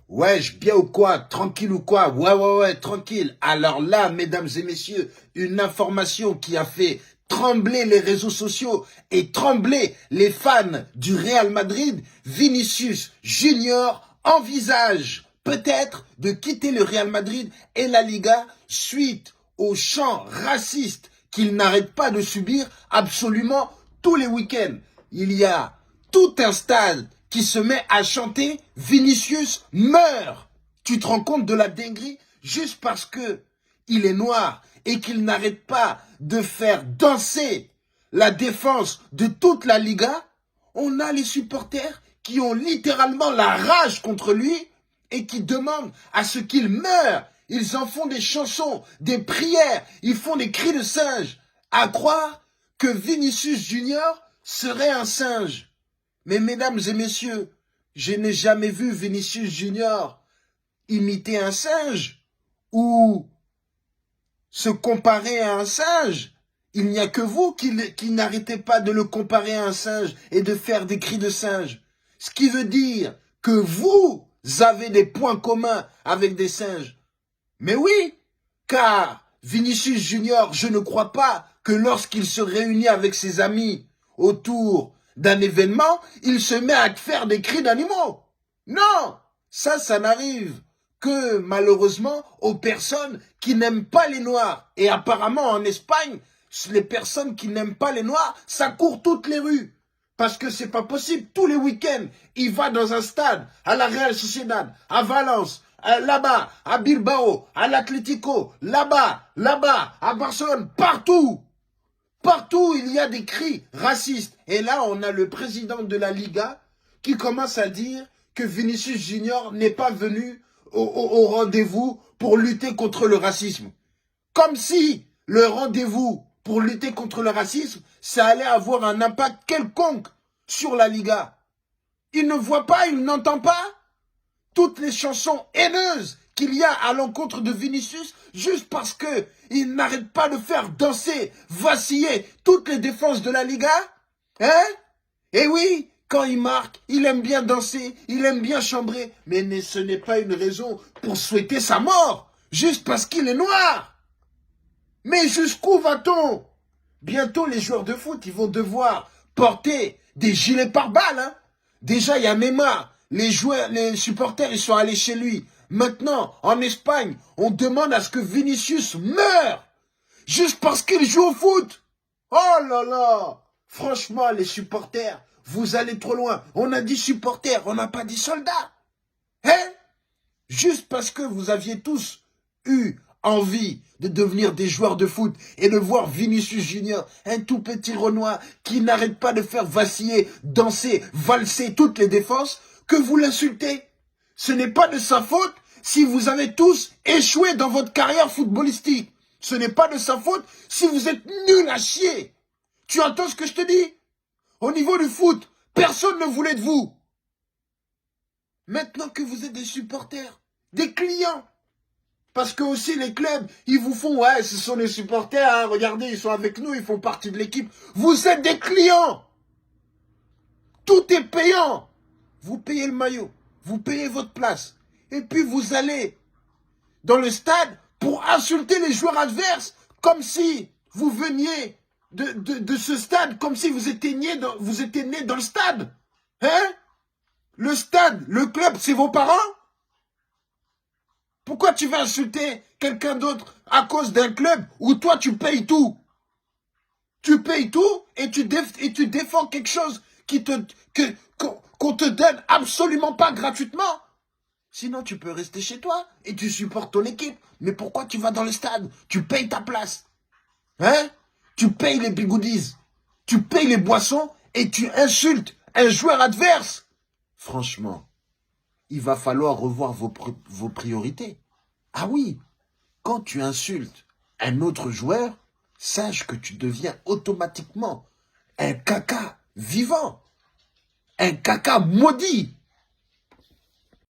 Wesh, bien ou quoi? Tranquille ou quoi? Ouais, tranquille. Alors là, mesdames et messieurs, une information qui a fait trembler les réseaux sociaux et trembler les fans du Real Madrid. Vinicius Junior envisage peut-être de quitter le Real Madrid et la Liga suite aux chants racistes qu'il n'arrête pas de subir absolument tous les week-ends. Il y a tout un stade qui se met à chanter « Vinicius meurt ». Tu te rends compte de la dinguerie? Juste parce que il est noir et qu'il n'arrête pas de faire danser la défense de toute la Liga, on a les supporters qui ont littéralement la rage contre lui et qui demandent à ce qu'il meure. Ils en font des chansons, des prières, ils font des cris de singe. À croire que Vinicius Junior serait un singe. Mais mesdames et messieurs, je n'ai jamais vu Vinicius Junior imiter un singe ou se comparer à un singe. Il n'y a que vous qui n'arrêtez pas de le comparer à un singe et de faire des cris de singe. Ce qui veut dire que vous avez des points communs avec des singes. Mais oui, car Vinicius Junior, je ne crois pas que lorsqu'il se réunit avec ses amis autour d'un événement, il se met à faire des cris d'animaux. Non, ça n'arrive que malheureusement aux personnes qui n'aiment pas les Noirs. Et apparemment en Espagne, les personnes qui n'aiment pas les Noirs, ça court toutes les rues. Parce que c'est pas possible, tous les week-ends, il va dans un stade, à la Real Sociedad, à Valence, là-bas, à Bilbao, à l'Atlético, là-bas, à Barcelone, partout. Partout, il y a des cris racistes. Et là, on a le président de la Liga qui commence à dire que Vinicius Junior n'est pas venu au rendez-vous pour lutter contre le racisme. Comme si le rendez-vous pour lutter contre le racisme, ça allait avoir un impact quelconque sur la Liga. Il ne voit pas, il n'entend pas toutes les chansons haineuses qu'il y a à l'encontre de Vinicius juste parce que il n'arrête pas de faire danser, vaciller toutes les défenses de la Liga. Hein? Et oui, quand il marque, il aime bien danser, il aime bien chambrer, mais ce n'est pas une raison pour souhaiter sa mort, juste parce qu'il est noir. Mais jusqu'où va-t-on? Bientôt, les joueurs de foot, ils vont devoir porter des gilets pare-balles. Hein? Déjà, il y a Neymar. Les supporters, ils sont allés chez lui. Maintenant, en Espagne, on demande à ce que Vinicius meure. Juste parce qu'il joue au foot. Oh là là. Franchement, les supporters, vous allez trop loin. On a dit supporters, on n'a pas dit soldats. Hein? Juste parce que vous aviez tous eu envie de devenir des joueurs de foot et de voir Vinicius Junior, un tout petit Renoir qui n'arrête pas de faire vaciller, danser, valser toutes les défenses, que vous l'insultez. Ce n'est pas de sa faute si vous avez tous échoué dans votre carrière footballistique. Ce n'est pas de sa faute si vous êtes nuls à chier. Tu entends ce que je te dis? Au niveau du foot, personne ne voulait de vous. Maintenant que vous êtes des supporters, des clients, parce que aussi les clubs, ils vous font, ouais, ce sont les supporters, hein, regardez, ils sont avec nous, ils font partie de l'équipe. Vous êtes des clients. Tout est payant. Vous payez le maillot, vous payez votre place, et puis vous allez dans le stade pour insulter les joueurs adverses, comme si vous veniez de ce stade, comme si vous étiez né dans le stade. Hein? Le stade, le club, c'est vos parents? Pourquoi tu vas insulter quelqu'un d'autre à cause d'un club où toi tu payes tout? Tu payes tout et tu défends quelque chose qu'on te donne absolument pas gratuitement. Sinon tu peux rester chez toi et tu supportes ton équipe. Mais pourquoi tu vas dans le stade? Tu payes ta place. Hein? Tu payes les bigoudis. Tu payes les boissons et tu insultes un joueur adverse. Franchement, il va falloir revoir vos priorités. Ah oui, quand tu insultes un autre joueur, sache que tu deviens automatiquement un caca vivant, un caca maudit.